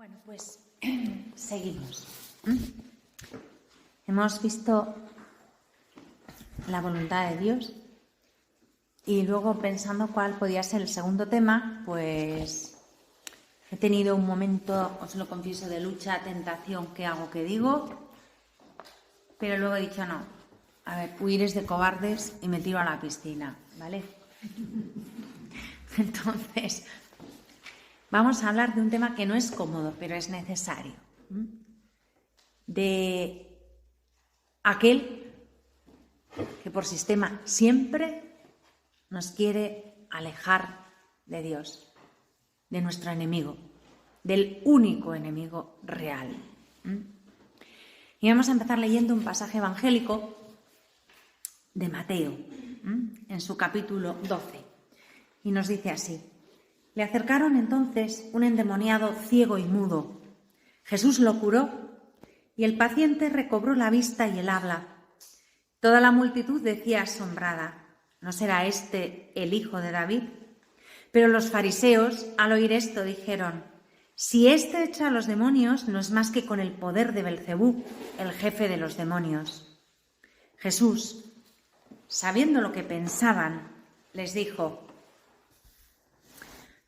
Bueno, pues seguimos. Hemos visto la voluntad de Dios y luego pensando cuál podía ser el segundo tema, pues he tenido un momento, os lo confieso, de lucha, tentación, ¿qué hago, qué digo? Pero luego he dicho no, a ver, huir es de cobardes y me tiro a la piscina, ¿vale? Entonces, vamos a hablar de un tema que no es cómodo, pero es necesario. De aquel que por sistema siempre nos quiere alejar de Dios, de nuestro enemigo, del único enemigo real. Y vamos a empezar leyendo un pasaje evangélico de Mateo, en su capítulo 12. Y nos dice así: le acercaron entonces un endemoniado ciego y mudo. Jesús lo curó y el paciente recobró la vista y el habla. Toda la multitud decía asombrada: ¿no será este el hijo de David? Pero los fariseos, al oír esto, dijeron: si éste echa a los demonios, no es más que con el poder de Belcebú, el jefe de los demonios. Jesús, sabiendo lo que pensaban, les dijo: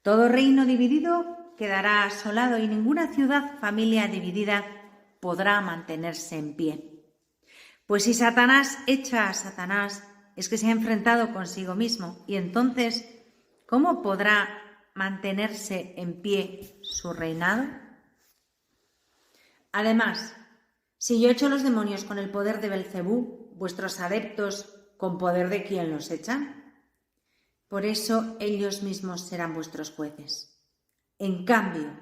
todo reino dividido quedará asolado y ninguna ciudad, familia dividida podrá mantenerse en pie. Pues si Satanás echa a Satanás, es que se ha enfrentado consigo mismo, y entonces, ¿cómo podrá mantenerse en pie su reinado? Además, si yo echo los demonios con el poder de Belcebú, vuestros adeptos, ¿con poder de quién los echan? Por eso ellos mismos serán vuestros jueces. En cambio,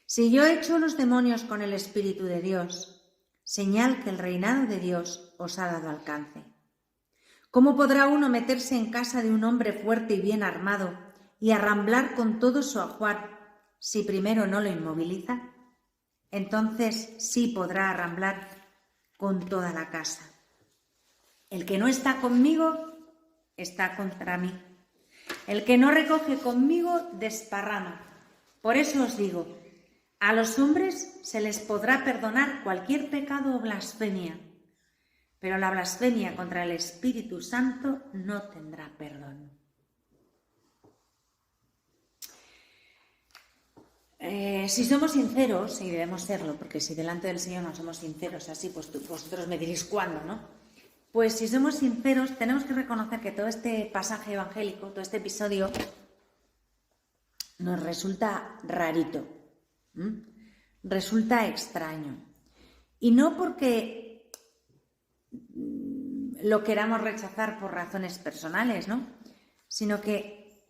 si yo echo los demonios con el Espíritu de Dios, señal que el reinado de Dios os ha dado alcance. ¿Cómo podrá uno meterse en casa de un hombre fuerte y bien armado y arramblar con todo su ajuar si primero no lo inmoviliza? Entonces sí podrá arramblar con toda la casa. El que no está conmigo está contra mí. El que no recoge conmigo desparrama. Por eso os digo, a los hombres se les podrá perdonar cualquier pecado o blasfemia, pero la blasfemia contra el Espíritu Santo no tendrá perdón. Si somos sinceros, y debemos serlo, porque si delante del Señor no somos sinceros así, pues vosotros me diréis cuándo, ¿no? Pues si somos sinceros, tenemos que reconocer que todo este pasaje evangélico, todo este episodio, nos resulta rarito, resulta extraño. Y no porque lo queramos rechazar por razones personales, ¿no? Sino que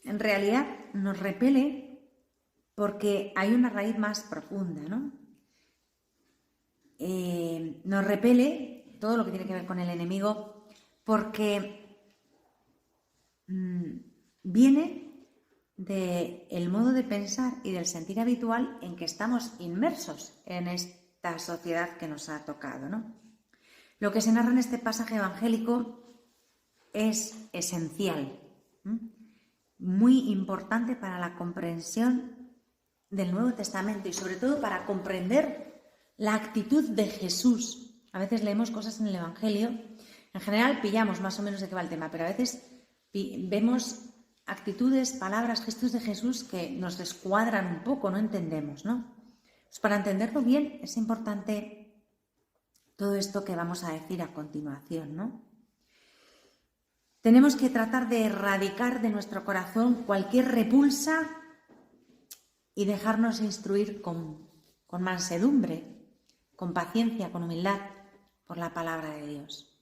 en realidad nos repele porque hay una raíz más profunda, ¿no? Nos repele todo lo que tiene que ver con el enemigo, porque viene del modo de pensar y del sentir habitual en que estamos inmersos en esta sociedad que nos ha tocado, ¿no? Lo que se narra en este pasaje evangélico es esencial, muy importante para la comprensión del Nuevo Testamento y sobre todo para comprender la actitud de Jesús. A veces leemos cosas en el Evangelio, en general pillamos más o menos de qué va el tema, pero a veces vemos actitudes, palabras, gestos de Jesús que nos descuadran un poco, no entendemos, ¿no? Pues para entenderlo bien es importante todo esto que vamos a decir a continuación, ¿no? Tenemos que tratar de erradicar de nuestro corazón cualquier repulsa y dejarnos instruir con mansedumbre, con paciencia, con humildad, por la palabra de Dios.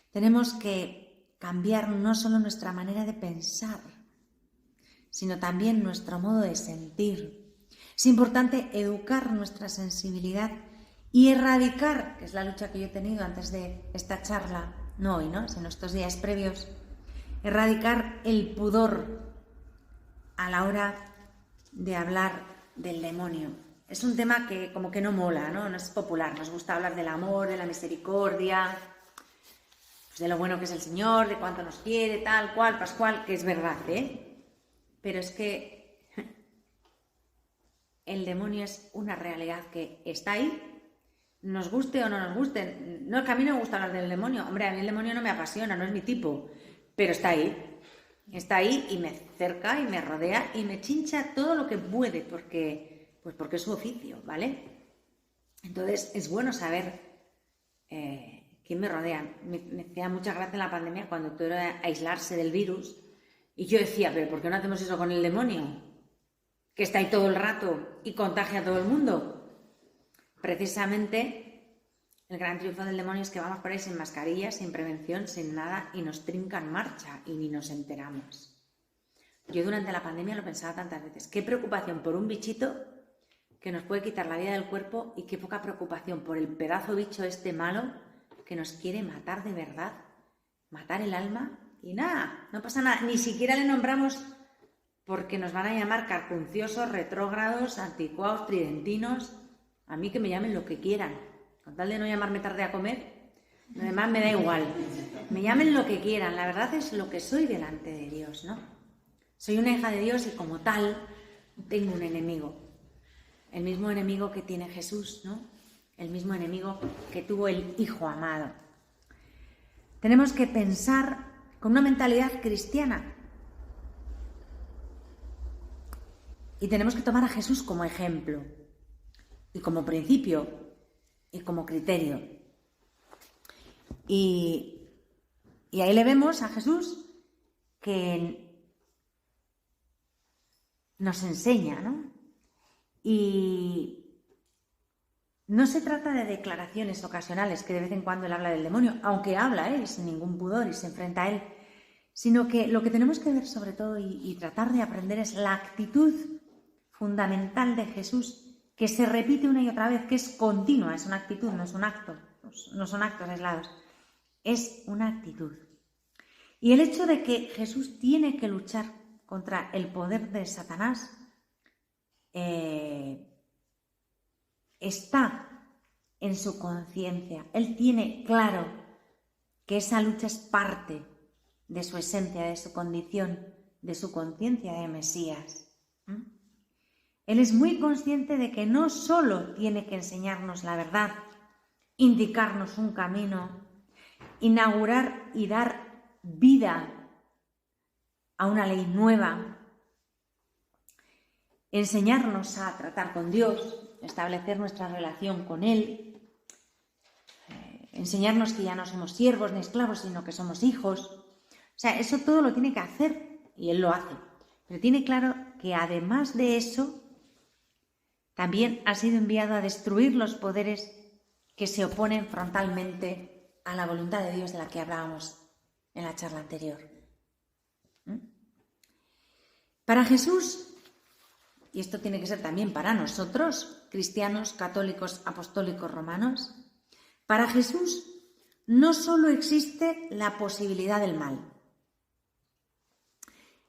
Tenemos que cambiar no solo nuestra manera de pensar, sino también nuestro modo de sentir. Es importante educar nuestra sensibilidad y erradicar, que es la lucha que yo he tenido antes de esta charla, no hoy, ¿no? sino estos días previos, erradicar el pudor a la hora de hablar del demonio. Es un tema que como que no mola, ¿no? No es popular. Nos gusta hablar del amor, de la misericordia, pues de lo bueno que es el Señor, de cuánto nos quiere, tal, cual, pascual, que es verdad, ¿eh? Pero es que el demonio es una realidad que está ahí, nos guste o no nos guste. No, es que a mí no me gusta hablar del demonio. Hombre, a mí el demonio no me apasiona, no es mi tipo, pero está ahí. Está ahí y me cerca y me rodea y me chincha todo lo que puede, porque es su oficio, ¿vale? Entonces es bueno saber quién me rodea. Me hacía mucha gracia en la pandemia cuando todo era aislarse del virus y yo decía, pero ¿por qué no hacemos eso con el demonio? Que está ahí todo el rato y contagia a todo el mundo. Precisamente el gran triunfo del demonio es que vamos por ahí sin mascarilla, sin prevención, sin nada y nos trinca en marcha y ni nos enteramos. Yo durante la pandemia lo pensaba tantas veces. Qué preocupación por un bichito que nos puede quitar la vida del cuerpo y qué poca preocupación por el pedazo bicho este malo que nos quiere matar de verdad, matar el alma y nada, no pasa nada. Ni siquiera le nombramos porque nos van a llamar carcunciosos, retrógrados, anticuados, tridentinos. A mí que me llamen lo que quieran. Con tal de no llamarme tarde a comer, además me da igual. Me llamen lo que quieran. La verdad es lo que soy delante de Dios, ¿no? Soy una hija de Dios y como tal tengo un enemigo. El mismo enemigo que tiene Jesús, ¿no? El mismo enemigo que tuvo el Hijo amado. Tenemos que pensar con una mentalidad cristiana. Y tenemos que tomar a Jesús como ejemplo. Y como principio, y como criterio. Y ahí le vemos a Jesús que nos enseña, ¿no? Y no se trata de declaraciones ocasionales, que de vez en cuando él habla del demonio, aunque habla él sin ningún pudor y se enfrenta a él, sino que lo que tenemos que ver sobre todo y tratar de aprender es la actitud fundamental de Jesús, que se repite una y otra vez, que es continua, es una actitud, no es un acto, no son actos aislados, es una actitud. Y el hecho de que Jesús tiene que luchar contra el poder de Satanás está en su conciencia. Él tiene claro que esa lucha es parte de su esencia, de su condición, de su conciencia de Mesías. Él es muy consciente de que no solo tiene que enseñarnos la verdad, indicarnos un camino, inaugurar y dar vida a una ley nueva, enseñarnos a tratar con Dios, establecer nuestra relación con Él, enseñarnos que ya no somos siervos ni esclavos, sino que somos hijos. O sea, eso todo lo tiene que hacer y Él lo hace. Pero tiene claro que además de eso, también ha sido enviado a destruir los poderes que se oponen frontalmente a la voluntad de Dios de la que hablábamos en la charla anterior. Para Jesús, y esto tiene que ser también para nosotros, cristianos, católicos, apostólicos, romanos, para Jesús no solo existe la posibilidad del mal,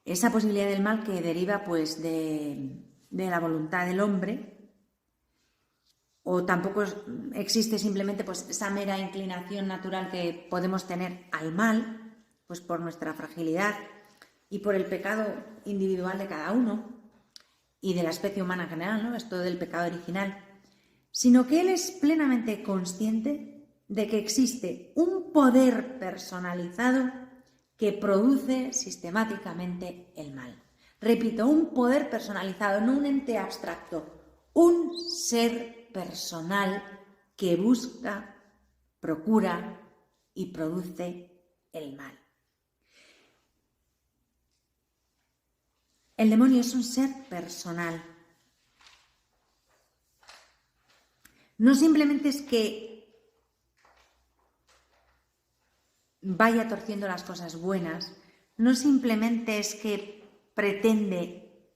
esa posibilidad del mal que deriva pues de la voluntad del hombre, o tampoco existe simplemente pues esa mera inclinación natural que podemos tener al mal, pues por nuestra fragilidad y por el pecado individual de cada uno y de la especie humana en general, ¿no? Esto del pecado original, sino que Él es plenamente consciente de que existe un poder personalizado que produce sistemáticamente el mal. Repito, un poder personalizado, no un ente abstracto, un ser personal que busca, procura y produce el mal. El demonio es un ser personal. No simplemente es que vaya torciendo las cosas buenas, no simplemente es que pretende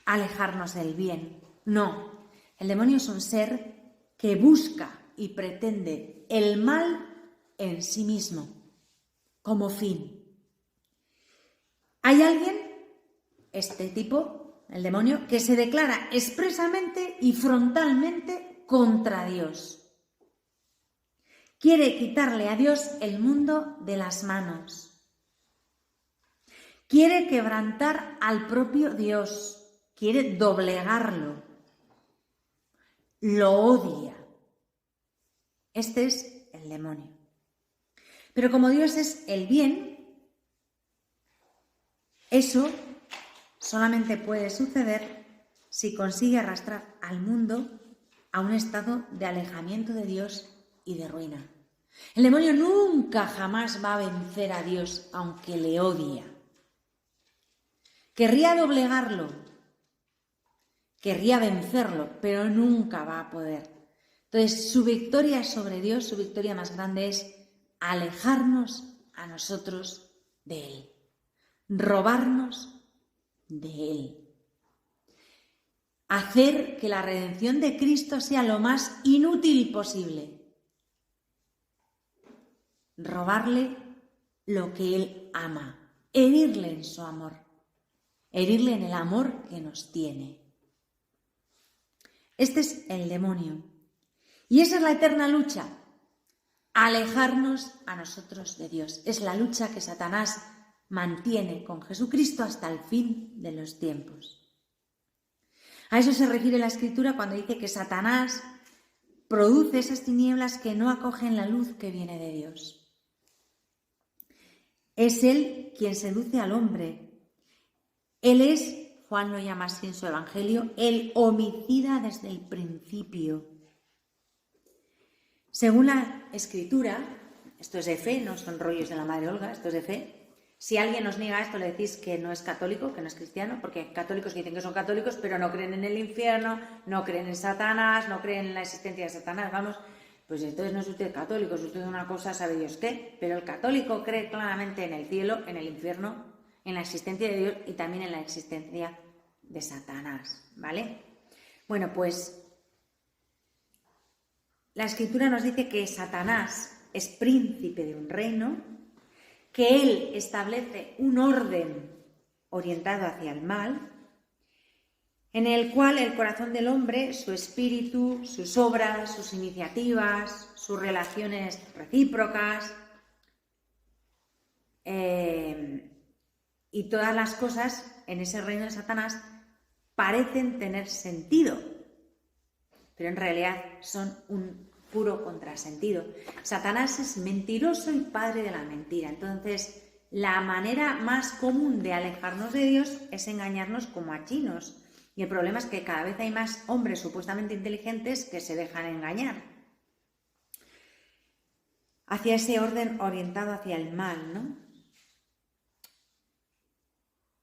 alejarnos del bien, no. El demonio es un ser que busca y pretende el mal en sí mismo, como fin. Hay alguien, este tipo, el demonio, que se declara expresamente y frontalmente contra Dios. Quiere quitarle a Dios el mundo de las manos. Quiere quebrantar al propio Dios. Quiere doblegarlo. lo odia. Este es el demonio. Pero como Dios es el bien, eso solamente puede suceder si consigue arrastrar al mundo a un estado de alejamiento de Dios y de ruina. El demonio nunca jamás va a vencer a Dios, aunque le odia. Querría doblegarlo, querría vencerlo, pero nunca va a poder. Entonces, su victoria sobre Dios, su victoria más grande es alejarnos a nosotros de Él, robarnos de Él. Hacer que la redención de Cristo sea lo más inútil posible. Robarle lo que Él ama, herirle en su amor, herirle en el amor que nos tiene. Este es el demonio. Y esa es la eterna lucha, alejarnos a nosotros de Dios. Es la lucha que Satanás mantiene con Jesucristo hasta el fin de los tiempos. A eso se refiere la Escritura cuando dice que Satanás produce esas tinieblas que no acogen la luz que viene de Dios. Es Él quien seduce al hombre. Él es, Juan lo llama así en su Evangelio, el homicida desde el principio. Según la Escritura, esto es de fe, no son rollos de la Madre Olga, esto es de fe. Si alguien os niega esto, le decís que no es católico, que no es cristiano, porque hay católicos que dicen que son católicos, pero no creen en el infierno, no creen en Satanás, no creen en la existencia de Satanás. Vamos, pues entonces no es usted católico, es usted una cosa, sabe Dios qué. Pero el católico cree claramente en el cielo, en el infierno, en la existencia de Dios y también en la existencia de Satanás, ¿vale? Bueno, pues la Escritura nos dice que Satanás es príncipe de un reino, que él establece un orden orientado hacia el mal, en el cual el corazón del hombre, su espíritu, sus obras, sus iniciativas, sus relaciones recíprocas y todas las cosas en ese reino de Satanás parecen tener sentido, pero en realidad son un puro contrasentido. Satanás es mentiroso y padre de la mentira. Entonces, la manera más común de alejarnos de Dios es engañarnos como a chinos. Y el problema es que cada vez hay más hombres supuestamente inteligentes que se dejan engañar hacia ese orden orientado hacia el mal, ¿no?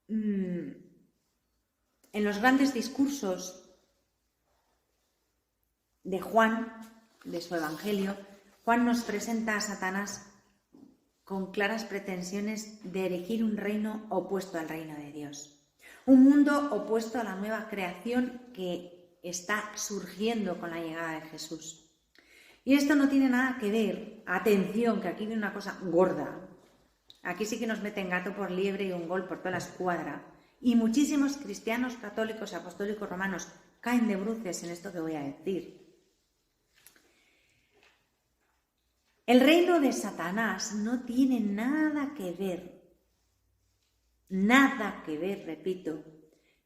En los grandes discursos de Juan, de su Evangelio, Juan nos presenta a Satanás con claras pretensiones de erigir un reino opuesto al reino de Dios. Un mundo opuesto a la nueva creación que está surgiendo con la llegada de Jesús. Y esto no tiene nada que ver, atención, que aquí viene una cosa gorda. Aquí sí que nos meten gato por liebre y un gol por toda la escuadra. Y muchísimos cristianos, católicos, apostólicos, romanos caen de bruces en esto que voy a decir. El reino de Satanás no tiene nada que ver, repito,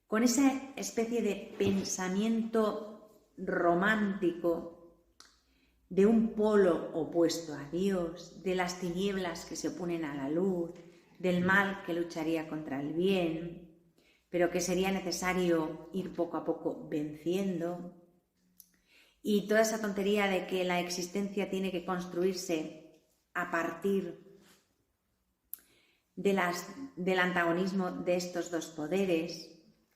con esa especie de pensamiento romántico de un polo opuesto a Dios, de las tinieblas que se oponen a la luz, del mal que lucharía contra el bien, pero que sería necesario ir poco a poco venciendo. Y toda esa tontería de que la existencia tiene que construirse a partir del antagonismo de estos dos poderes.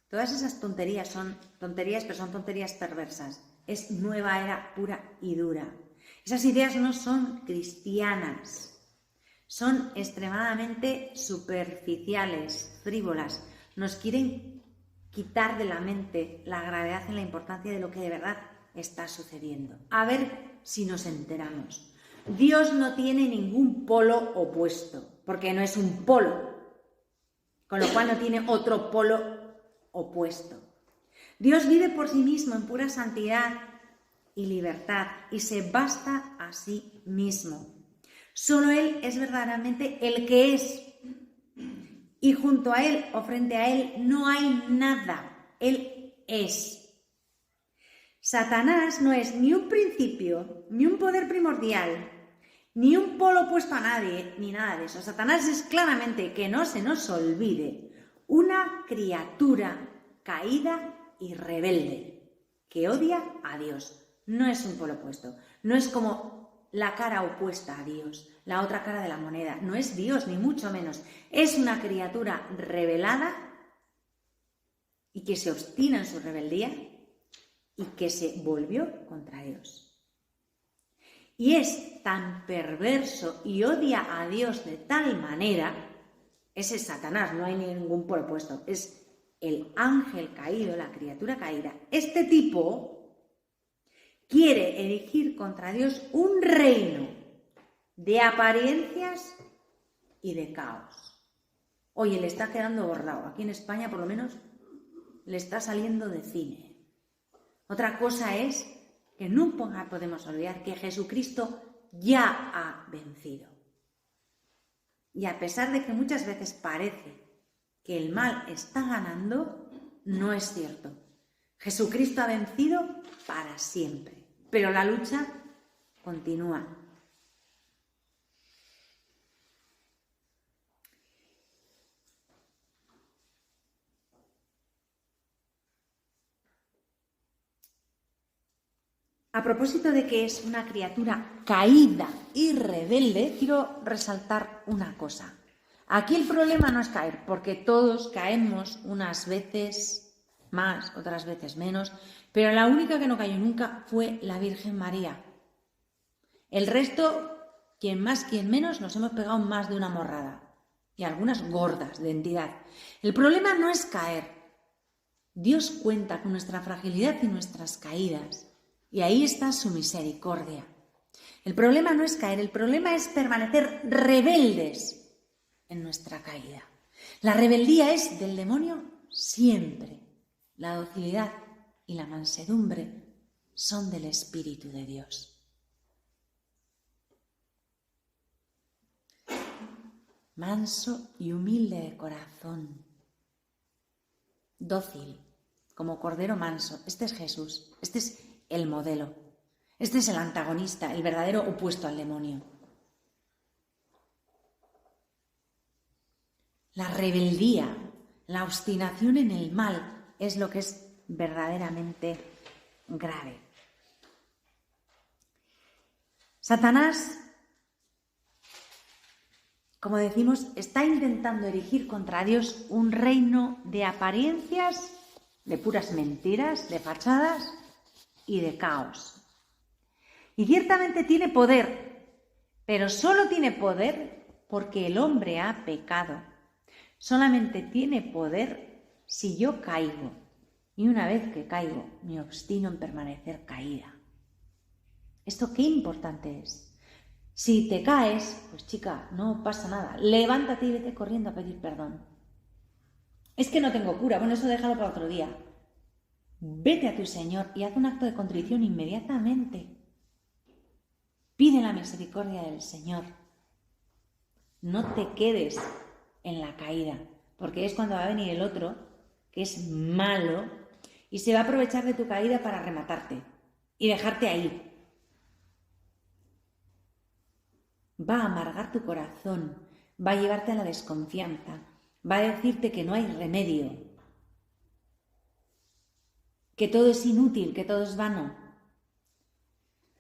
Todas esas tonterías son tonterías, pero son tonterías perversas. Es nueva era pura y dura. Esas ideas no son cristianas. Son extremadamente superficiales, frívolas. Nos quieren quitar de la mente la gravedad y la importancia de lo que de verdad está sucediendo. A ver si nos enteramos. Dios no tiene ningún polo opuesto, porque no es un polo, con lo cual no tiene otro polo opuesto. Dios vive por sí mismo en pura santidad y libertad y se basta a sí mismo. Solo Él es verdaderamente el que es. Y junto a Él o frente a Él no hay nada. Él es. Satanás no es ni un principio, ni un poder primordial, ni un polo opuesto a nadie, ni nada de eso. Satanás es claramente, que no se nos olvide, una criatura caída y rebelde, que odia a Dios. No es un polo opuesto, no es como la cara opuesta a Dios, la otra cara de la moneda. No es Dios, ni mucho menos. Es una criatura rebelada y que se obstina en su rebeldía y que se volvió contra Dios. Y es tan perverso y odia a Dios de tal manera, ese es Satanás, no hay ningún polo opuesto, es el ángel caído, la criatura caída. Este tipo quiere erigir contra Dios un reino de apariencias y de caos. Oye, le está quedando bordado. Aquí en España, por lo menos, le está saliendo de cine. Otra cosa es que nunca podemos olvidar que Jesucristo ya ha vencido. Y a pesar de que muchas veces parece que el mal está ganando, no es cierto. Jesucristo ha vencido para siempre, pero la lucha continúa. A propósito de que es una criatura caída y rebelde, quiero resaltar una cosa. Aquí el problema no es caer, porque todos caemos unas veces más, otras veces menos, pero la única que no cayó nunca fue la Virgen María. El resto, quien más, quien menos, nos hemos pegado más de una morrada, y algunas gordas de entidad. El problema no es caer. Dios cuenta con nuestra fragilidad y nuestras caídas. Y ahí está su misericordia. El problema no es caer, el problema es permanecer rebeldes en nuestra caída. La rebeldía es del demonio siempre. La docilidad y la mansedumbre son del Espíritu de Dios. Manso y humilde de corazón. Dócil, como cordero manso. Este es Jesús, este es el modelo. Este es el antagonista, el verdadero opuesto al demonio. La rebeldía, la obstinación en el mal es lo que es verdaderamente grave. Satanás, como decimos, está intentando erigir contra Dios un reino de apariencias, de puras mentiras, de fachadas y de caos. Y ciertamente tiene poder, pero solo tiene poder porque el hombre ha pecado. Solamente tiene poder si yo caigo. Y una vez que caigo, me obstino en permanecer caída. ¿Esto qué importante es? Si te caes, pues chica, no pasa nada. Levántate y vete corriendo a pedir perdón. Es que no tengo cura. Bueno, eso déjalo para otro día. Vete a tu Señor y haz un acto de contrición inmediatamente. Pide la misericordia del Señor. No te quedes en la caída, porque es cuando va a venir el otro, que es malo, y se va a aprovechar de tu caída para rematarte y dejarte ahí. Va a amargar tu corazón, va a llevarte a la desconfianza, va a decirte que no hay remedio, que todo es inútil, que todo es vano,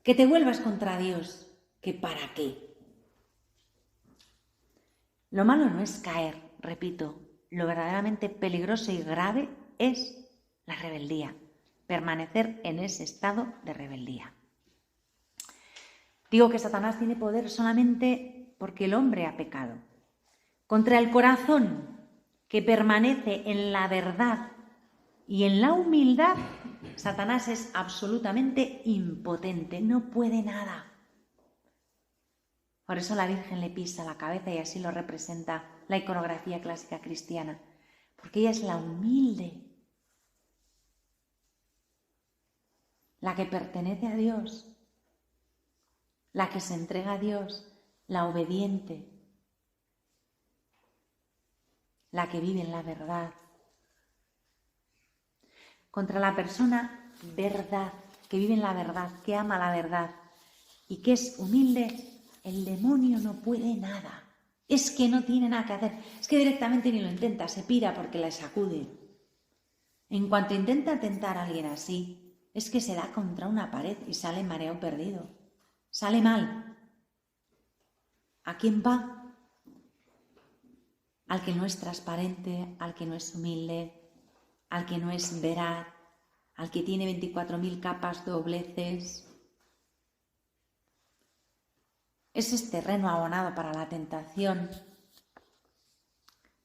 que te vuelvas contra Dios, que para qué. Lo malo no es caer, repito, lo verdaderamente peligroso y grave es la rebeldía, permanecer en ese estado de rebeldía. Digo que Satanás tiene poder solamente porque el hombre ha pecado. Contra el corazón que permanece en la verdad y en la humildad, Satanás es absolutamente impotente, no puede nada. Por eso la Virgen le pisa la cabeza y así lo representa la iconografía clásica cristiana, porque ella es la humilde, la que pertenece a Dios, la que se entrega a Dios, la obediente, la que vive en la verdad. Contra la persona verdad que vive en la verdad, que ama la verdad y que es humilde, el demonio no puede nada. Es que no tiene nada que hacer. Es que directamente ni lo intenta, se pira porque le sacude. En cuanto intenta tentar a alguien así, es que se da contra una pared y sale mareado perdido. Sale mal. ¿A quién va? Al que no es transparente, al que no es humilde, al que no es veraz, al que tiene 24.000 capas dobleces. Ese es terreno abonado para la tentación.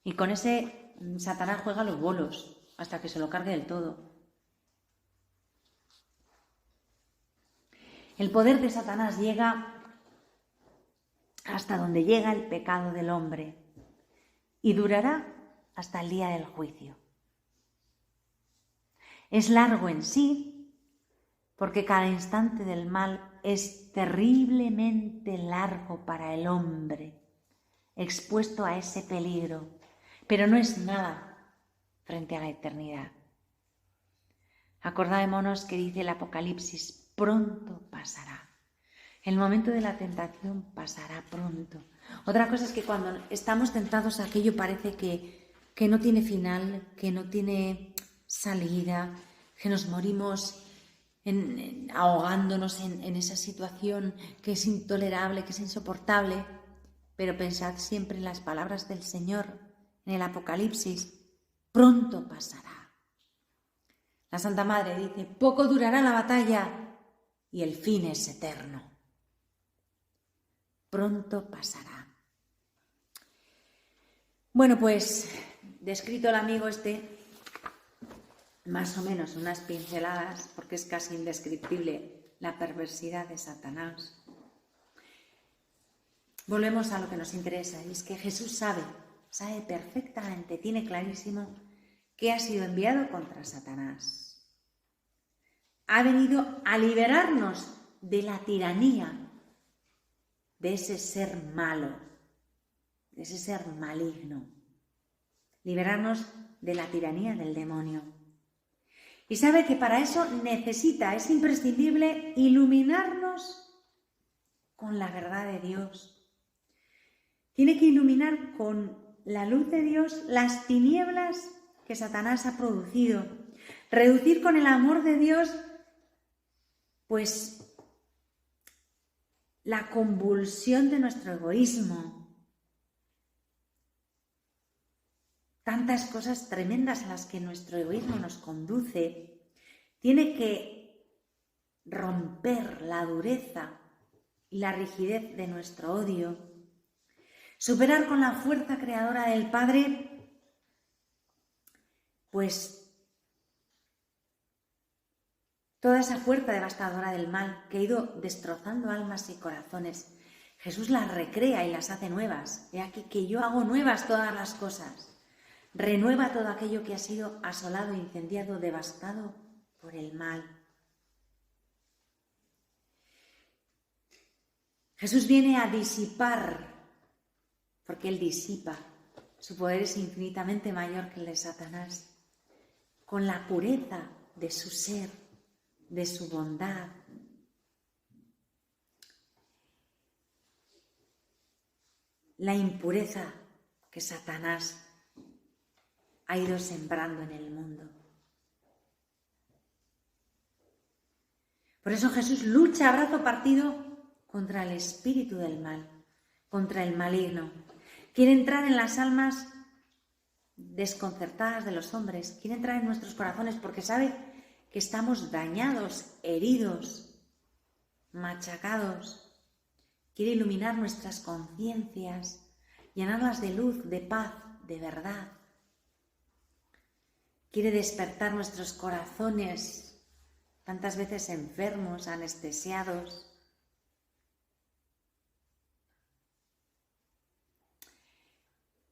Y con ese Satanás juega los bolos hasta que se lo cargue del todo. El poder de Satanás llega hasta donde llega el pecado del hombre y durará hasta el día del juicio. Es largo en sí, porque cada instante del mal es terriblemente largo para el hombre, expuesto a ese peligro, pero no es nada frente a la eternidad. Acordémonos que dice el Apocalipsis, pronto pasará. El momento de la tentación pasará pronto. Otra cosa es que cuando estamos tentados aquello parece que no tiene final, que no tiene salida, que nos morimos ahogándonos en esa situación que es intolerable, que es insoportable. Pero pensad siempre en las palabras del Señor en el Apocalipsis, pronto pasará. La Santa Madre dice, poco durará la batalla y el fin es eterno. Pronto pasará. Bueno, pues, descrito el amigo más o menos unas pinceladas, porque es casi indescriptible la perversidad de Satanás. Volvemos a lo que nos interesa, y es que Jesús sabe perfectamente, tiene clarísimo que ha sido enviado contra Satanás. Ha venido a liberarnos de la tiranía de ese ser malo, de ese ser maligno. Liberarnos de la tiranía del demonio. Y sabe que para eso es imprescindible iluminarnos con la verdad de Dios. Tiene que iluminar con la luz de Dios las tinieblas que Satanás ha producido. Reducir con el amor de Dios, pues, la convulsión de nuestro egoísmo. Tantas cosas tremendas a las que nuestro egoísmo nos conduce. Tiene que romper la dureza y la rigidez de nuestro odio. Superar con la fuerza creadora del Padre, pues, toda esa fuerza devastadora del mal que ha ido destrozando almas y corazones. Jesús las recrea y las hace nuevas. He aquí que yo hago nuevas todas las cosas. Renueva todo aquello que ha sido asolado, incendiado, devastado por el mal. Jesús viene a disipar, porque Él disipa. Su poder es infinitamente mayor que el de Satanás. Con la pureza de su ser, de su bondad. La impureza que Satanás ha ido sembrando en el mundo. Por eso Jesús lucha a brazo partido contra el espíritu del mal, contra el maligno. Quiere entrar en las almas desconcertadas de los hombres, quiere entrar en nuestros corazones porque sabe que estamos dañados, heridos, machacados. Quiere iluminar nuestras conciencias, llenarlas de luz, de paz, de verdad. Quiere despertar nuestros corazones, tantas veces enfermos, anestesiados.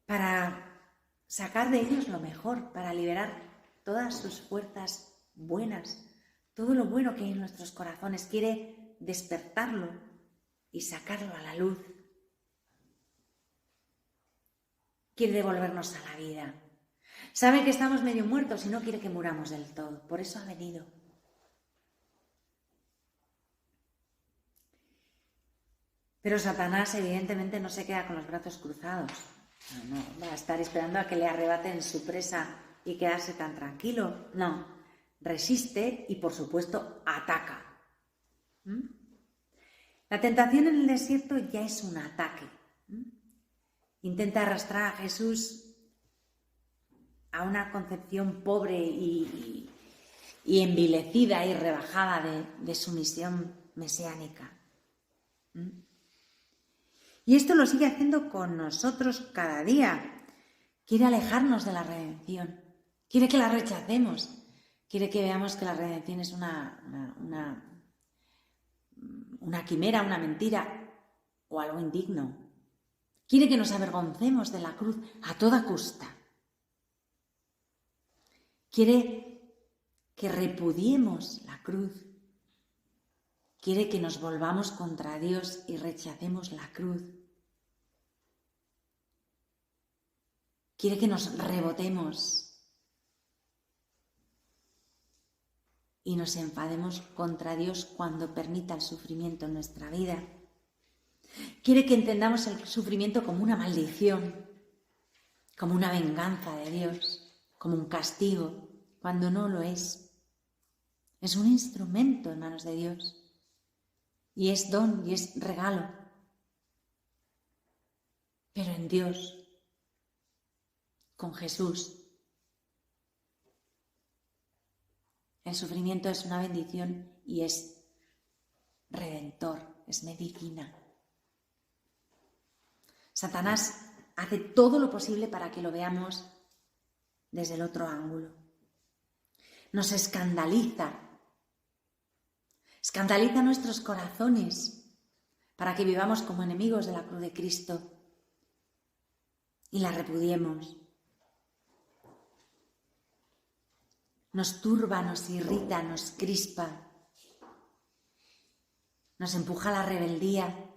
Para sacar de ellos lo mejor, para liberar todas sus fuerzas buenas, todo lo bueno que hay en nuestros corazones. Quiere despertarlo y sacarlo a la luz. Quiere devolvernos a la vida. Sabe que estamos medio muertos y no quiere que muramos del todo. Por eso ha venido. Pero Satanás evidentemente no se queda con los brazos cruzados. No va a estar esperando a que le arrebaten su presa y quedarse tan tranquilo. No, resiste y por supuesto ataca. La tentación en el desierto ya es un ataque. Intenta arrastrar a Jesús a una concepción pobre y envilecida y rebajada de su misión mesiánica. Y esto lo sigue haciendo con nosotros cada día. Quiere alejarnos de la redención. Quiere que la rechacemos. Quiere que veamos que la redención es una quimera, una mentira o algo indigno. Quiere que nos avergoncemos de la cruz a toda costa. Quiere que repudiemos la cruz. Quiere que nos volvamos contra Dios y rechacemos la cruz. Quiere que nos rebotemos y nos enfademos contra Dios cuando permita el sufrimiento en nuestra vida. Quiere que entendamos el sufrimiento como una maldición, como una venganza de Dios, como un castigo, cuando no lo es. Es un instrumento en manos de Dios. Y es don y es regalo. Pero en Dios, con Jesús, el sufrimiento es una bendición y es redentor, es medicina. Satanás hace todo lo posible para que lo veamos desde el otro ángulo. Nos escandaliza nuestros corazones para que vivamos como enemigos de la cruz de Cristo y la repudiemos. Nos turba, nos irrita, nos crispa, nos empuja a la rebeldía,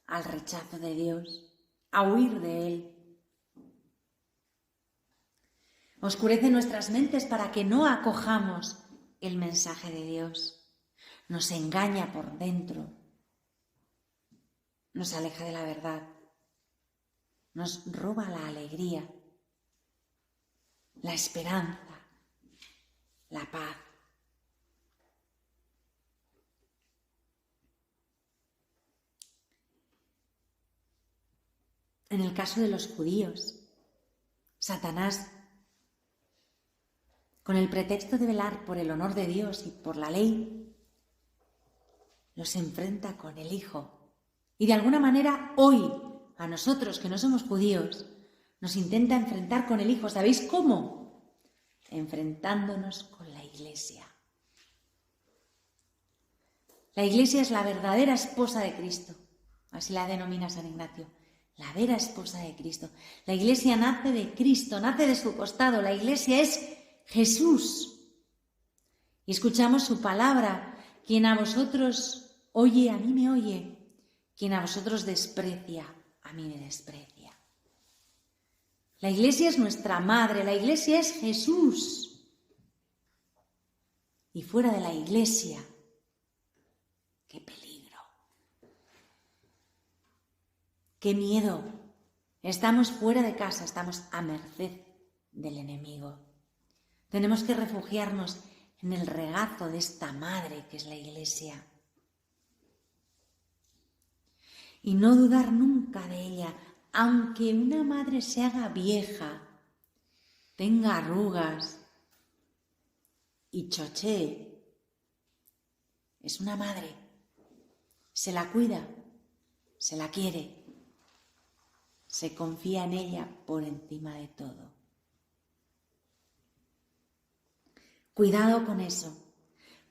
al rechazo de Dios, a huir de Él. Oscurece nuestras mentes para que no acojamos el mensaje de Dios. Nos engaña por dentro, nos aleja de la verdad, nos roba la alegría, la esperanza, la paz. En el caso de los judíos, Satanás, con el pretexto de velar por el honor de Dios y por la ley, los enfrenta con el Hijo. Y de alguna manera hoy, a nosotros que no somos judíos, nos intenta enfrentar con el Hijo. ¿Sabéis cómo? Enfrentándonos con la Iglesia. La Iglesia es la verdadera esposa de Cristo. Así la denomina San Ignacio. La vera esposa de Cristo. La Iglesia nace de Cristo, nace de su costado. La Iglesia es Jesús. Y escuchamos su palabra. Quien a vosotros oye, a mí me oye. Quien a vosotros desprecia, a mí me desprecia. La Iglesia es nuestra madre. La Iglesia es Jesús. Y fuera de la Iglesia, ¡qué peligro! ¡Qué miedo! Estamos fuera de casa, estamos a merced del enemigo. Tenemos que refugiarnos en el regazo de esta madre que es la Iglesia. Y no dudar nunca de ella, aunque una madre se haga vieja, tenga arrugas y chochee. Es una madre, se la cuida, se la quiere, se confía en ella por encima de todo. Cuidado con eso,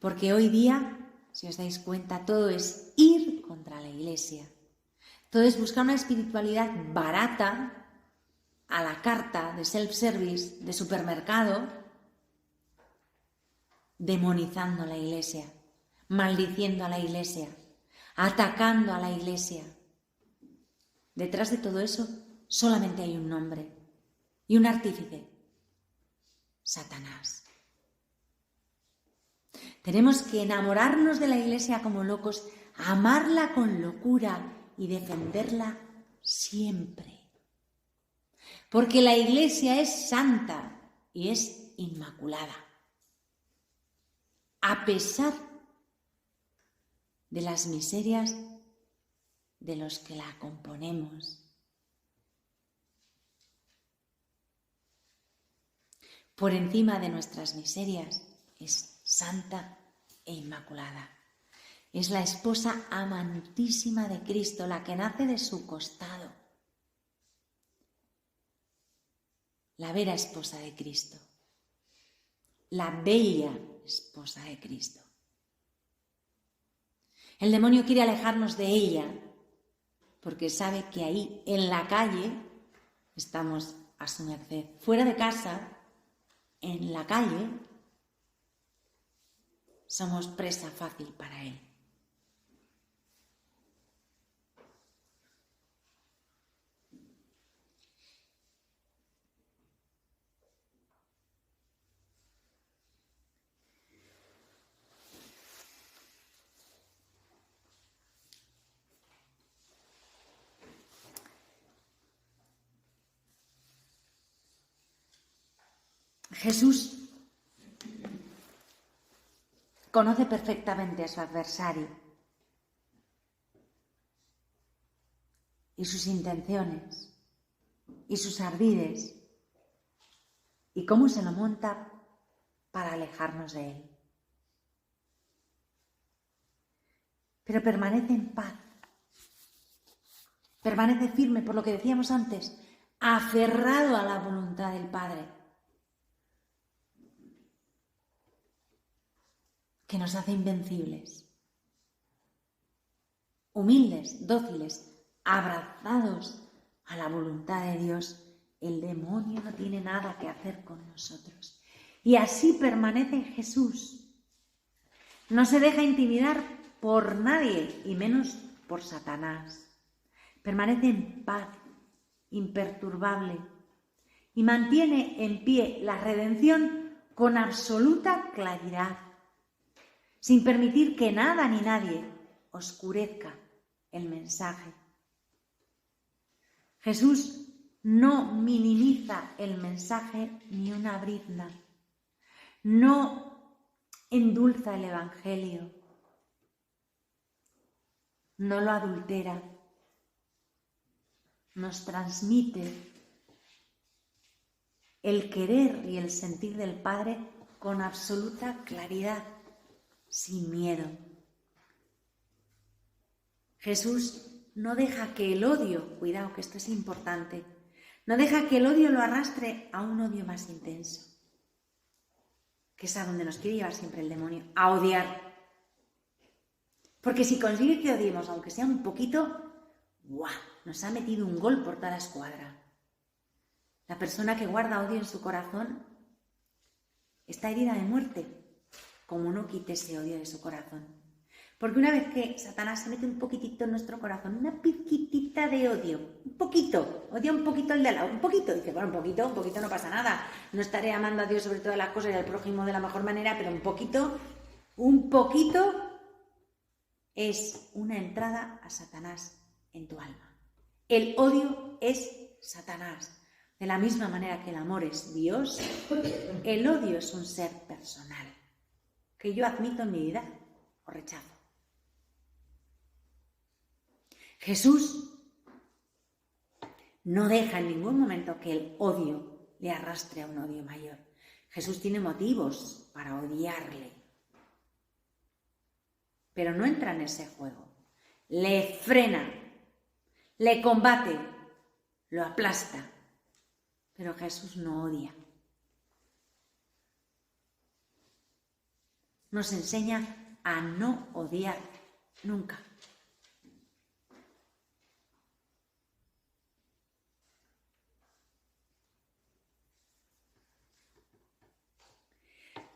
porque hoy día, si os dais cuenta, todo es ir contra la Iglesia. Todo es buscar una espiritualidad barata, a la carta, de self-service, de supermercado, demonizando a la Iglesia, maldiciendo a la Iglesia, atacando a la Iglesia. Detrás de todo eso solamente hay un nombre y un artífice: Satanás. Tenemos que enamorarnos de la Iglesia como locos amarla con locura y defenderla siempre. Porque la Iglesia es santa y es inmaculada, a pesar de las miserias de los que la componemos. Por encima de nuestras miserias es santa e inmaculada. Es la esposa amantísima de Cristo, la que nace de su costado. La vera esposa de Cristo. La bella esposa de Cristo. El demonio quiere alejarnos de ella porque sabe que ahí, en la calle, estamos a su merced. Fuera de casa, en la calle, somos presa fácil para él. Jesús conoce perfectamente a su adversario y sus intenciones y sus ardides y cómo se lo monta para alejarnos de él. Pero permanece en paz, permanece firme, por lo que decíamos antes, aferrado a la voluntad del Padre, que nos hace invencibles, humildes, dóciles, abrazados a la voluntad de Dios. El demonio no tiene nada que hacer con nosotros. Y así permanece Jesús. No se deja intimidar por nadie, y menos por Satanás. Permanece en paz, imperturbable, y mantiene en pie la redención con absoluta claridad, sin permitir que nada ni nadie oscurezca el mensaje. Jesús no minimiza el mensaje ni una brizna, no endulza el Evangelio, no lo adultera, nos transmite el querer y el sentir del Padre con absoluta claridad, sin miedo. Jesús no deja que el odio, cuidado que esto es importante, no deja que el odio lo arrastre a un odio más intenso, que es a donde nos quiere llevar siempre el demonio, a odiar. Porque si consigue que odiemos, aunque sea un poquito, ¡guau!, nos ha metido un gol por toda la escuadra. La persona que guarda odio en su corazón está herida de muerte, como no quite ese odio de su corazón. Porque una vez que Satanás se mete un poquitito en nuestro corazón, una pizquitita de odio, un poquito, odia un poquito al de al lado, un poquito, dice, bueno, un poquito no pasa nada, no estaré amando a Dios sobre todas las cosas y al prójimo de la mejor manera, pero un poquito es una entrada a Satanás en tu alma. El odio es Satanás. De la misma manera que el amor es Dios, el odio es un ser personal, que yo admito en mi vida o rechazo. Jesús no deja en ningún momento que el odio le arrastre a un odio mayor. Jesús tiene motivos para odiarle, pero no entra en ese juego. Le frena, le combate, lo aplasta, pero Jesús no odia. Nos enseña a no odiar nunca.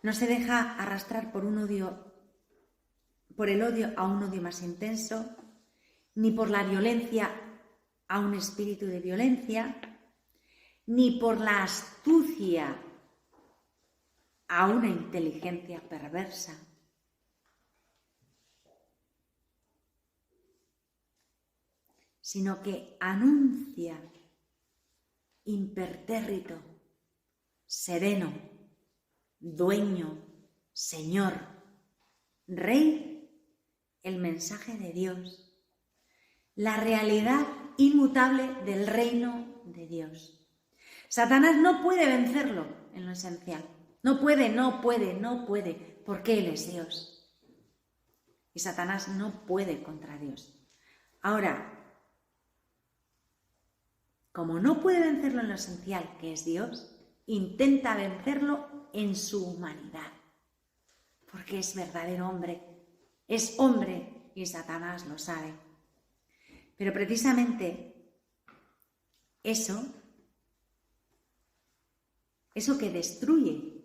No se deja arrastrar por el odio a un odio más intenso, ni por la violencia a un espíritu de violencia, ni por la astucia a una inteligencia perversa. sino que anuncia impertérrito, sereno, dueño, Señor, Rey, el mensaje de Dios, la realidad inmutable del reino de Dios. Satanás no puede vencerlo en lo esencial. No puede, porque Él es Dios. Y Satanás no puede contra Dios. Ahora, como no puede vencerlo en lo esencial, que es Dios, intenta vencerlo en su humanidad. Porque es verdadero hombre. Es hombre y Satanás lo sabe. Pero precisamente eso que destruye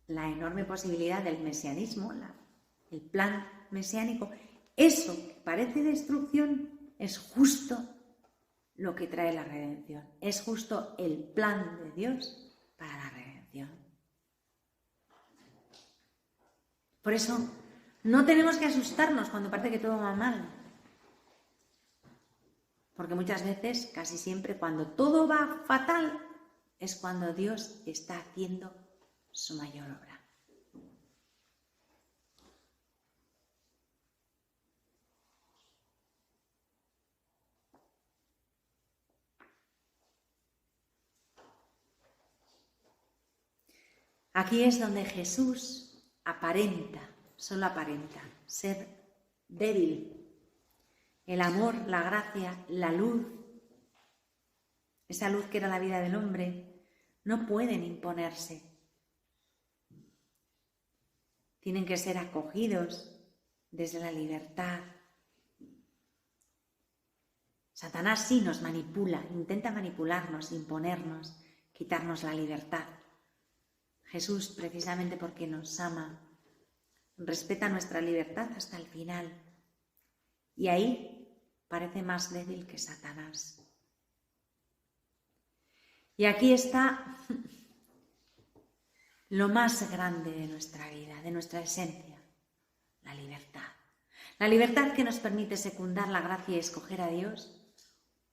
la enorme posibilidad del mesianismo, el plan mesiánico, eso que parece destrucción es justo lo que trae la redención. Es justo el plan de Dios para la redención. Por eso no tenemos que asustarnos cuando parece que todo va mal. Porque muchas veces, casi siempre, cuando todo va fatal, es cuando Dios está haciendo su mayor obra. Aquí es donde Jesús solo aparenta, ser débil. El amor, la gracia, la luz, esa luz que era la vida del hombre, no pueden imponerse. Tienen que ser acogidos desde la libertad. Satanás sí nos manipula, intenta manipularnos, imponernos, quitarnos la libertad. Jesús, precisamente porque nos ama, respeta nuestra libertad hasta el final. Y ahí parece más débil que Satanás. Y aquí está lo más grande de nuestra vida, de nuestra esencia, la libertad. La libertad que nos permite secundar la gracia y escoger a Dios,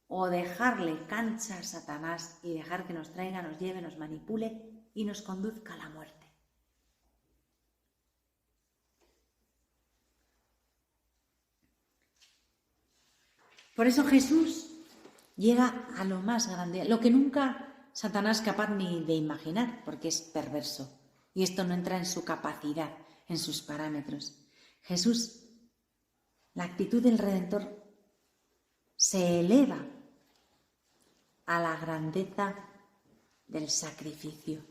o dejarle cancha a Satanás y dejar que nos traiga, nos lleve, nos manipule y nos conduzca a la muerte. Por eso Jesús llega a lo más grande, lo que nunca Satanás es capaz ni de imaginar, porque es perverso. Y esto no entra en su capacidad, en sus parámetros. Jesús, la actitud del Redentor, se eleva a la grandeza del sacrificio.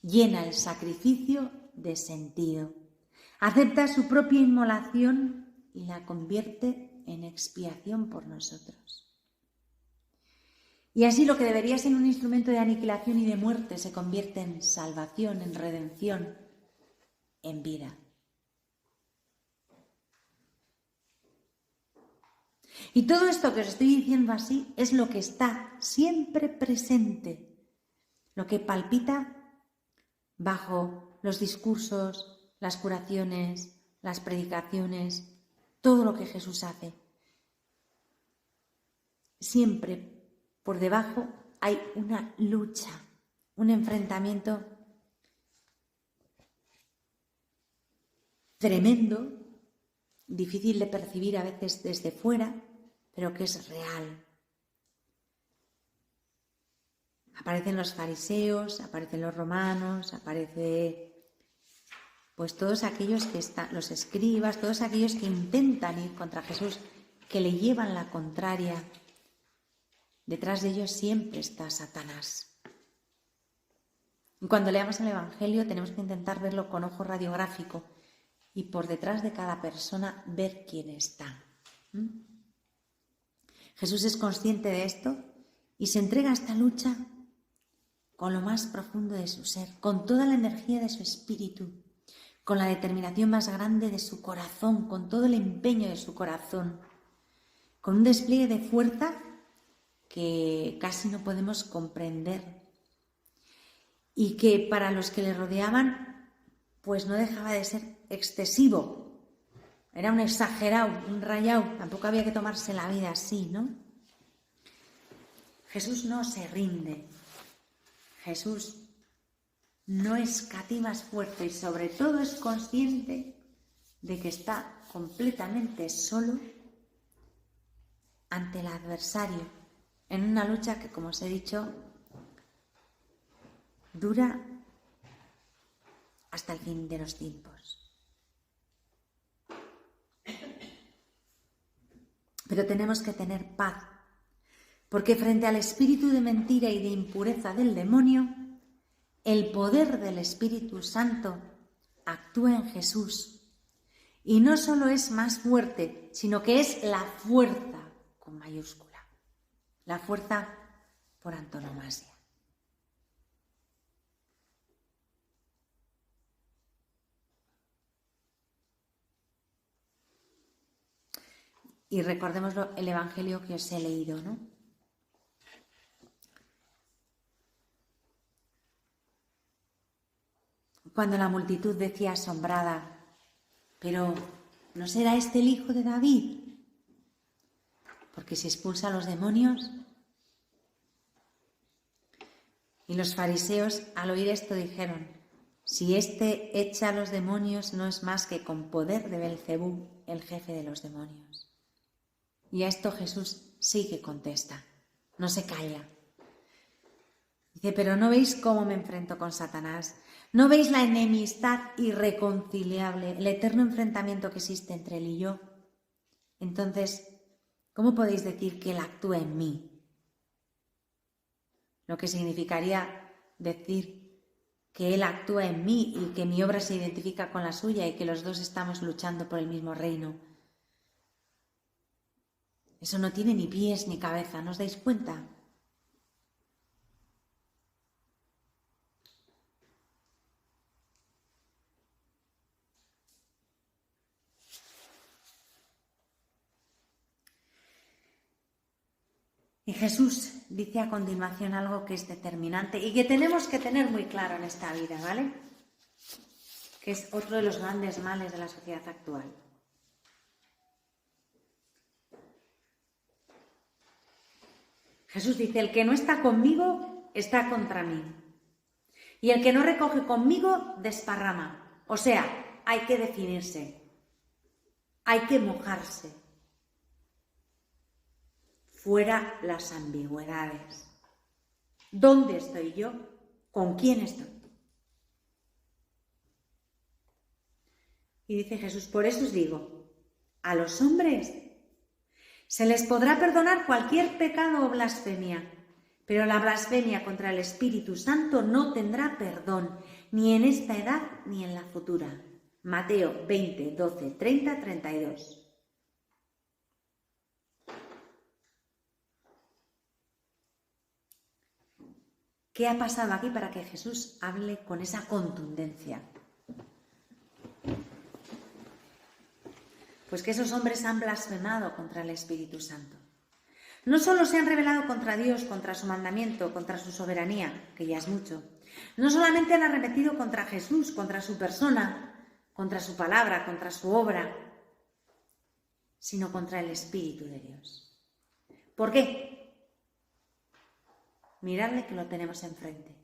Llena el sacrificio de sentido. Acepta su propia inmolación y la convierte en expiación por nosotros. Y así lo que debería ser un instrumento de aniquilación y de muerte se convierte en salvación, en redención, en vida. Y todo esto que os estoy diciendo así es lo que está siempre presente, lo que palpita bajo los discursos, las curaciones, las predicaciones, todo lo que Jesús hace. Siempre por debajo hay una lucha, un enfrentamiento tremendo, difícil de percibir a veces desde fuera, pero que es real. Aparecen los fariseos, aparecen los romanos, aparecen pues todos aquellos que están, los escribas, todos aquellos que intentan ir contra Jesús, que le llevan la contraria. Detrás de ellos siempre está Satanás. Y cuando leamos el Evangelio tenemos que intentar verlo con ojo radiográfico y por detrás de cada persona ver quién está. Jesús es consciente de esto y se entrega a esta lucha con lo más profundo de su ser, con toda la energía de su espíritu, con la determinación más grande de su corazón, con todo el empeño de su corazón, con un despliegue de fuerza que casi no podemos comprender y que para los que le rodeaban pues no dejaba de ser excesivo, Era un exagerado, un rayado. Tampoco había que tomarse la vida así, ¿no? Jesús no se rinde. Jesús no escatima esfuerzo y sobre todo es consciente de que está completamente solo ante el adversario en una lucha que, como os he dicho, dura hasta el fin de los tiempos. Pero tenemos que tener paz, porque frente al espíritu de mentira y de impureza del demonio, el poder del Espíritu Santo actúa en Jesús y no solo es más fuerte, sino que es la fuerza con mayúscula, la fuerza por antonomasia. Y recordemos el Evangelio que os he leído, ¿no? Cuando la multitud decía asombrada, ¿pero no será este el hijo de David? Porque si expulsa a los demonios. Y los fariseos, al oír esto, dijeron: si éste echa a los demonios, no es más que con poder de Belcebú, el jefe de los demonios. Y a esto Jesús sí que contesta, no se calla. Dice: pero ¿no veis cómo me enfrento con Satanás? ¿No veis la enemistad irreconciliable, el eterno enfrentamiento que existe entre él y yo? Entonces, ¿cómo podéis decir que él actúa en mí? Lo que significaría decir que él actúa en mí y que mi obra se identifica con la suya y que los dos estamos luchando por el mismo reino. Eso no tiene ni pies ni cabeza, ¿no os dais cuenta? Y Jesús dice a continuación algo que es determinante y que tenemos que tener muy claro en esta vida, ¿vale? Que es otro de los grandes males de la sociedad actual. Jesús dice: el que no está conmigo está contra mí. Y el que no recoge conmigo desparrama. O sea, hay que definirse. Hay que mojarse. Fuera las ambigüedades. ¿Dónde estoy yo? ¿Con quién estoy? Y dice Jesús: por eso os digo, a los hombres se les podrá perdonar cualquier pecado o blasfemia, pero la blasfemia contra el Espíritu Santo no tendrá perdón, ni en esta edad ni en la futura. Mateo 20, 12, 30, 32. ¿Qué ha pasado aquí para que Jesús hable con esa contundencia? Pues que esos hombres han blasfemado contra el Espíritu Santo. No solo se han rebelado contra Dios, contra su mandamiento, contra su soberanía, que ya es mucho. No solamente han arremetido contra Jesús, contra su persona, contra su palabra, contra su obra, sino contra el Espíritu de Dios. ¿Por qué? Miradle que lo tenemos enfrente.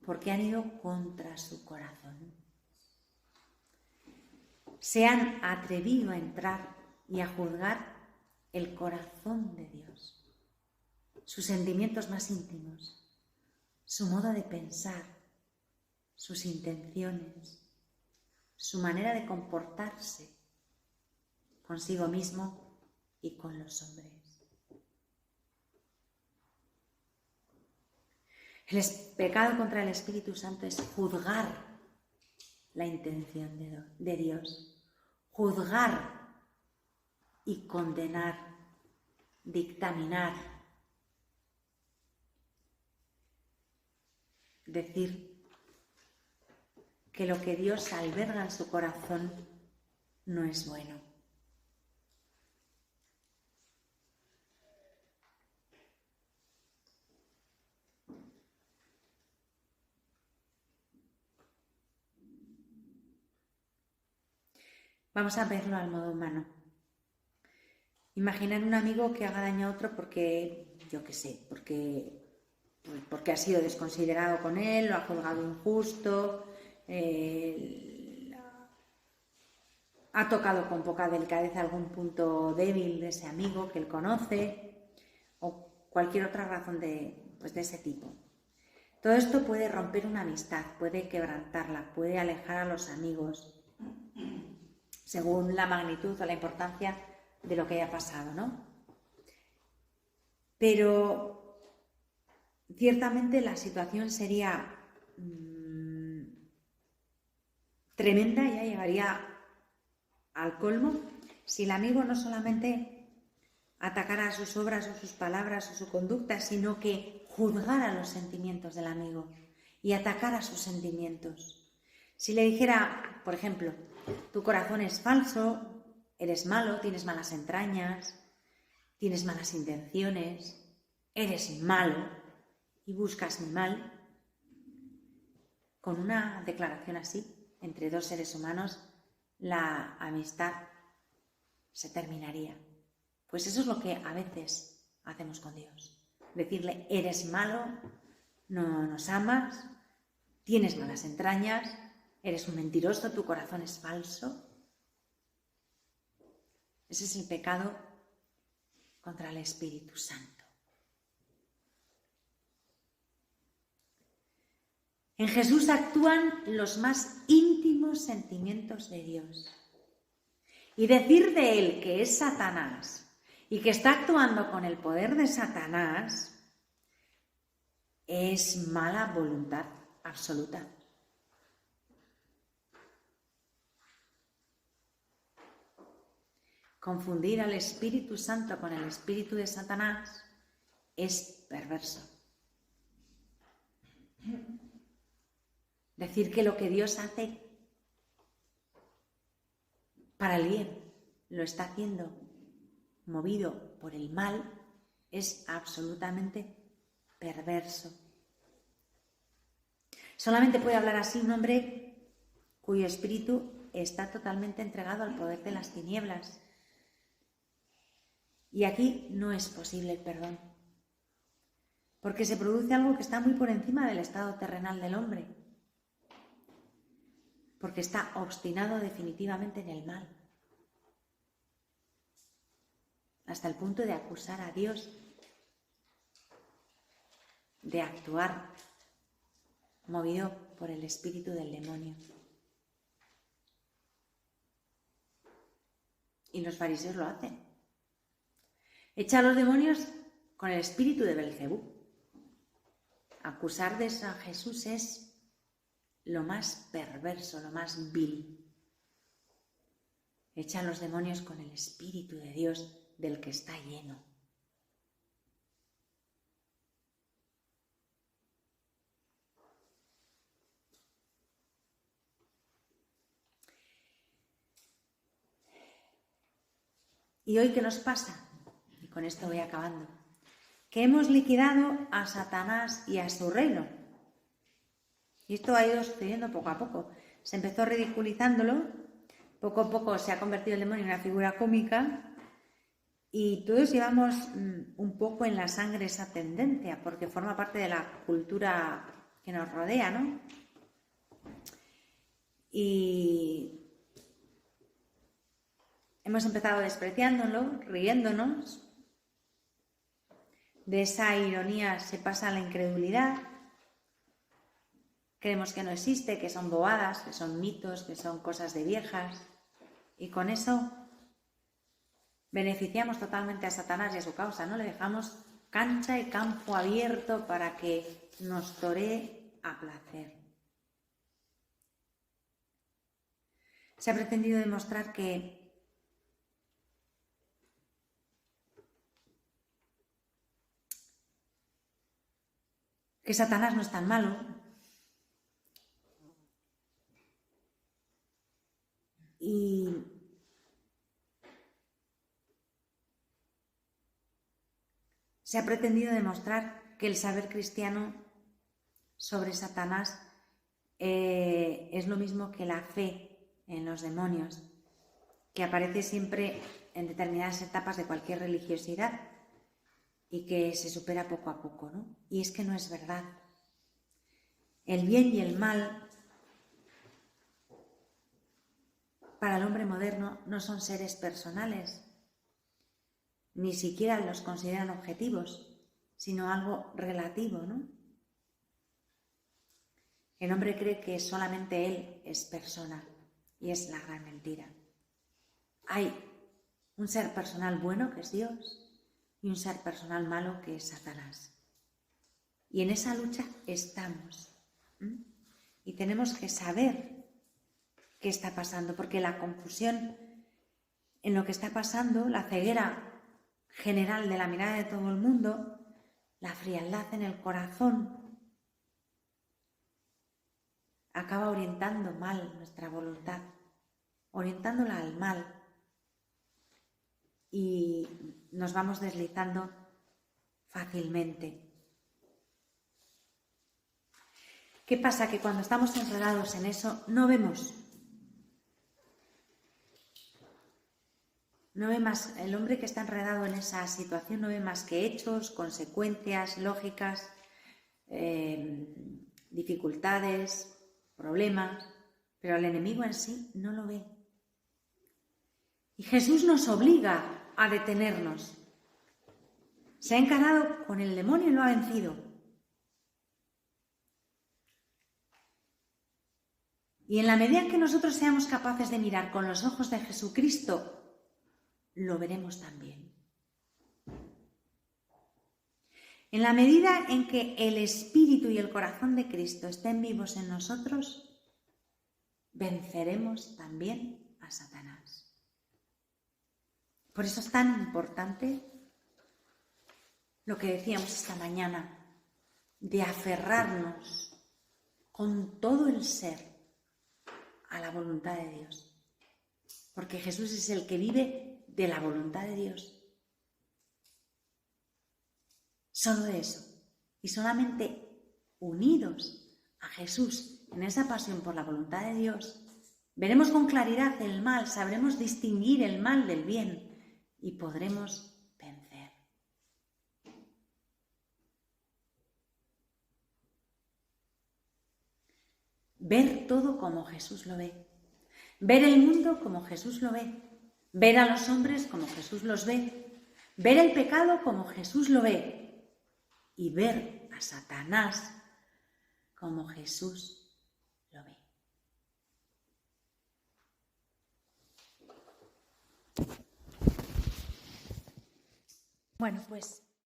Porque han ido contra su corazón. Se han atrevido a entrar y a juzgar el corazón de Dios, sus sentimientos más íntimos, su modo de pensar, sus intenciones, su manera de comportarse consigo mismo y con los hombres. El pecado contra el Espíritu Santo es juzgar la intención de Dios, juzgar y condenar, dictaminar, decir que lo que Dios alberga en su corazón no es bueno. Vamos a verlo al modo humano. Imaginar un amigo que haga daño a otro porque, yo qué sé, porque ha sido desconsiderado con él, lo ha juzgado injusto, ha tocado con poca delicadeza algún punto débil de ese amigo que él conoce, o cualquier otra razón de ese tipo. Todo esto puede romper una amistad, puede quebrantarla, puede alejar a los amigos, según la magnitud o la importancia de lo que haya pasado, ¿no? Pero ciertamente la situación sería tremenda, ya llegaría al colmo, si el amigo no solamente atacara sus obras o sus palabras o su conducta, sino que juzgara los sentimientos del amigo y atacara sus sentimientos. Si le dijera, por ejemplo, tu corazón es falso, eres malo, tienes malas entrañas, tienes malas intenciones, eres malo y buscas mi mal, con una declaración así, entre dos seres humanos, la amistad se terminaría. Pues eso es lo que a veces hacemos con Dios. Decirle, eres malo, no nos amas, tienes malas entrañas, eres un mentiroso, tu corazón es falso. Ese es el pecado contra el Espíritu Santo. En Jesús actúan los más íntimos sentimientos de Dios. Y decir de él que es Satanás y que está actuando con el poder de Satanás es mala voluntad absoluta. Confundir al Espíritu Santo con el espíritu de Satanás es perverso. Decir que lo que Dios hace para el bien lo está haciendo movido por el mal es absolutamente perverso. Solamente puede hablar así un hombre cuyo espíritu está totalmente entregado al poder de las tinieblas. Y aquí no es posible el perdón, porque se produce algo que está muy por encima del estado terrenal del hombre, porque está obstinado definitivamente en el mal, hasta el punto de acusar a Dios, de actuar movido por el espíritu del demonio. Y los fariseos lo hacen. Echa a los demonios con el espíritu de Belcebú. Acusar de eso a Jesús es lo más perverso, lo más vil. Echa a los demonios con el espíritu de Dios del que está lleno. ¿Y hoy qué nos pasa? Y con esto voy acabando. Que hemos liquidado a Satanás y a su reino. Y esto ha ido sucediendo poco a poco. Se empezó ridiculizándolo, poco a poco se ha convertido el demonio en una figura cómica y todos llevamos un poco en la sangre esa tendencia, porque forma parte de la cultura que nos rodea, ¿no? Y hemos empezado despreciándolo, riéndonos. De esa ironía se pasa a la incredulidad. Creemos que no existe, que son bobadas, que son mitos, que son cosas de viejas. Y con eso beneficiamos totalmente a Satanás y a su causa, ¿no? Le dejamos cancha y campo abierto para que nos toree a placer. Se ha pretendido demostrar que Satanás no es tan malo y se ha pretendido demostrar que el saber cristiano sobre Satanás es lo mismo que la fe en los demonios. que aparece siempre en determinadas etapas de cualquier religiosidad y que se supera poco a poco, ¿no? Y es que no es verdad. El bien y el mal para el hombre moderno no son seres personales, ni siquiera los consideran objetivos, sino algo relativo, ¿no? El hombre cree que solamente él es persona y es la gran mentira. Hay un ser personal bueno que es Dios y un ser personal malo que es Satanás. Y en esa lucha estamos. Y tenemos que saber qué está pasando, porque la confusión en lo que está pasando, la ceguera general de la mirada de todo el mundo, la frialdad en el corazón, acaba orientando mal nuestra voluntad, orientándola al mal. Y nos vamos deslizando fácilmente. ¿Qué pasa? Que cuando estamos enredados en eso no vemos. No ve más, el hombre que está enredado en esa situación no ve más que hechos, consecuencias, lógicas, dificultades, problemas, pero el enemigo en sí no lo ve. Y Jesús nos obliga a detenernos. Se ha encarado con el demonio y lo ha vencido. Y en la medida en que nosotros seamos capaces de mirar con los ojos de Jesucristo, lo veremos también. En la medida en que el espíritu y el corazón de Cristo estén vivos en nosotros, venceremos también a Satanás. Por eso es tan importante lo que decíamos esta mañana, de aferrarnos con todo el ser a la voluntad de Dios. Porque Jesús es el que vive de la voluntad de Dios. Solo de eso. Y solamente unidos a Jesús en esa pasión por la voluntad de Dios, veremos con claridad el mal, sabremos distinguir el mal del bien y podremos vencer. Ver todo como Jesús lo ve. Ver el mundo como Jesús lo ve. Ver a los hombres como Jesús los ve. Ver el pecado como Jesús lo ve. Y ver a Satanás como Jesús lo ve. Bueno, pues